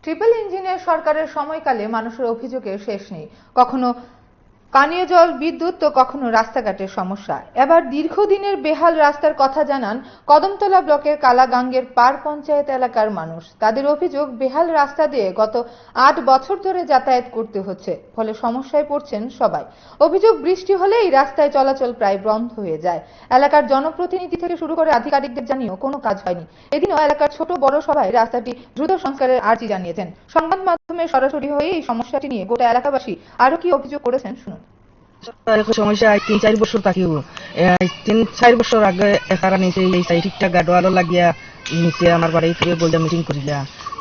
Triple ইঞ্জিনের সরকারের সময়কালে মানুষের অভিযোগের শেষ নেই। কখনো পানীয় জল, বিদ্যুৎ তো কখনো রাস্তাঘাটের সমস্যা। এবার দীর্ঘদিনের বেহাল রাস্তার কথা জানান কদমতলা ব্লকের কালাগাঙ্গের পার পঞ্চায়েত এলাকার মানুষ। তাদের অভিযোগ, বেহাল রাস্তা দিয়ে গত ৮ বছর ধরে যাতায়াত করতে হচ্ছে, ফলে সমস্যায় পড়ছেন সবাই। অভিযোগ, বৃষ্টি হলেই রাস্তায় চলাচল প্রায় বন্ধ হয়ে যায়। এলাকার জনপ্রতিনিধি থেকে শুরু করে আধিকারিকদের জানিয়েও কোনো কাজ হয়নি। এদিনও এলাকার ছোট বড় সবাই রাস্তাটি দ্রুত সংস্কারের আর্জি জানিয়েছেন। সংবাদ মাধ্যমে সরাসরি হয়ে এই সমস্যাটি নিয়ে গোটা এলাকাবাসী আরো কি অভিযোগ করেছেন শুনুন। সমস্যা ৩-৪ বছর থাকিব। ৩-৪ বছর আগে এখারা নিচে এই সাইডটা গাডওয়ালও লাগিয়া নিচে আমার বাড়ি থেকে বললাম মিটিং করিলা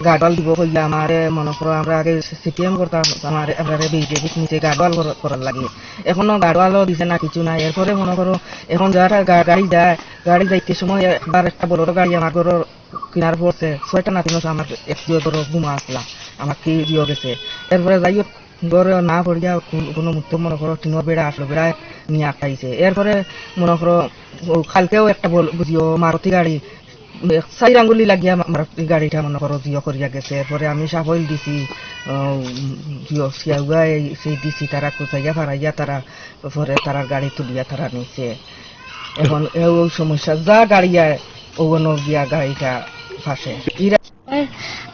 গাডওয়াল দিব কইলা আমার মনে করো আমরা আগে সিটিএম করতাম আমার আমরা বিজেপি নিচে গাডওয়াল করার লাগে। এখনো গাডওয়ালও দিছে না, কিছু নাই। এরপরে মনে করো এখন যারা গাড়ি যায়, গাড়ি যাইতে সময় একবার একটা বড় গাড়ি আমার ঘরের কিনার পড়ছে, 6টা নাতি আমার একটিও ধরো ঘুমা আসলাম, আমার কি দিয়ে গেছে। এরপরে যাইও গড়ে না পড়িয়া কোনো মুহূর্তে মনে করো টিনের বেড়া আসলো, বেড়ায় নিয়ে আটকাইছে। এরপরে মনে করো কালকেও একটা বুঝিও মারুতি গাড়ি 4 আঙ্গুলি লাগিয়া মারুতি গাড়িটা মনে করো জিও করিয়া গেছে। এরপরে আমি সাফল দিছি জিও সিয়াউয়া সেই দিছি, তারা কোথাইয়া ফারাইয়া তারা পরে তারা গাড়ি তুলিয়া তারা নিছে। এখন এই সমস্যা যা গাড়ি যায় ওগুলো গিয়া গাড়িটা ফাঁসে।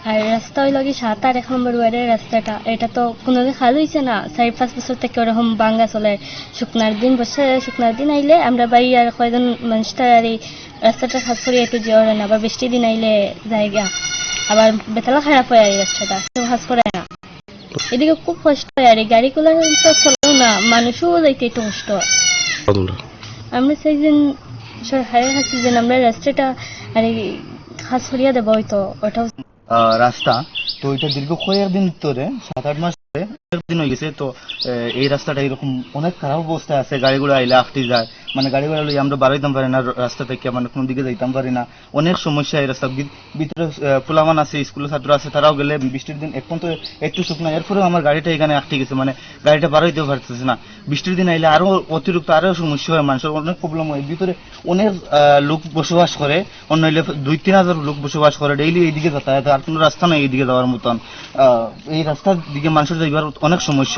আর রাস্তা হইল কি 7-8 নম্বর ওয়ার্ডের রাস্তাটা, এটা তো কোনোদিন খাল হয়েছে না। 4-5 বছর থেকে ওরকম বাঙ্গা চলে। শুকনার দিন আইলে আমরা বাড়ি আর কয়জন মানুষটা আর এই রাস্তাটা খাস করে একটু জোরে না, আবার বৃষ্টির দিন আইলে জায়গা আবার বেতলা খারাপ হয় আর এই রাস্তাটা কেউ খাস করে না। এদিকে খুব কষ্ট হয় আর এই গাড়িগুলো তো চলেও না, মানুষও যাইতে একটু কষ্ট হয়। আমরা চাইছেন সরকারের কাছে যেন আমরা রাস্তাটা আর এই খাস করিয়া দেবো, হয়তো ওটাও রাস্তা তো এটা দীর্ঘ কয়েকদিন ধরে 7-8 মাস ধরে দিন হয়ে গেছে। তো এই রাস্তাটা এরকম অনেক খারাপ অবস্থায় আছে, গাড়িগুলো আইলে আটকে যায়, মানে গাড়িগুলো আমরা বাড়াইতাম পারি না রাস্তা থেকে, মানে কোনো দিকে যাইতাম পারি না। অনেক সমস্যা এই রাস্তা ভিতরে পোলামান আছে, স্কুলের ছাত্র আছে, তারাও গেলে বৃষ্টির দিন এখন তো একটু শুকনো, এরপরেও আমার গাড়িটা এখানে আটকে গেছে, মানে গাড়িটা বাড়াইতেও পারতেছে না। বৃষ্টির দিন আইলে আরো অতিরিক্ত আরো সমস্যা হয়, মানুষের অনেক প্রবলেম হয়। ভিতরে অনেক লোক বসবাস করে, অন্য হইলে 2-3 হাজার লোক বসবাস করে ডেইলি এইদিকে যাতায়াত, আর কোনো রাস্তা নেই এইদিকে যাওয়ার মতন। এই রাস্তার দিকে মানুষের যাইবার অনেক সমস্যা।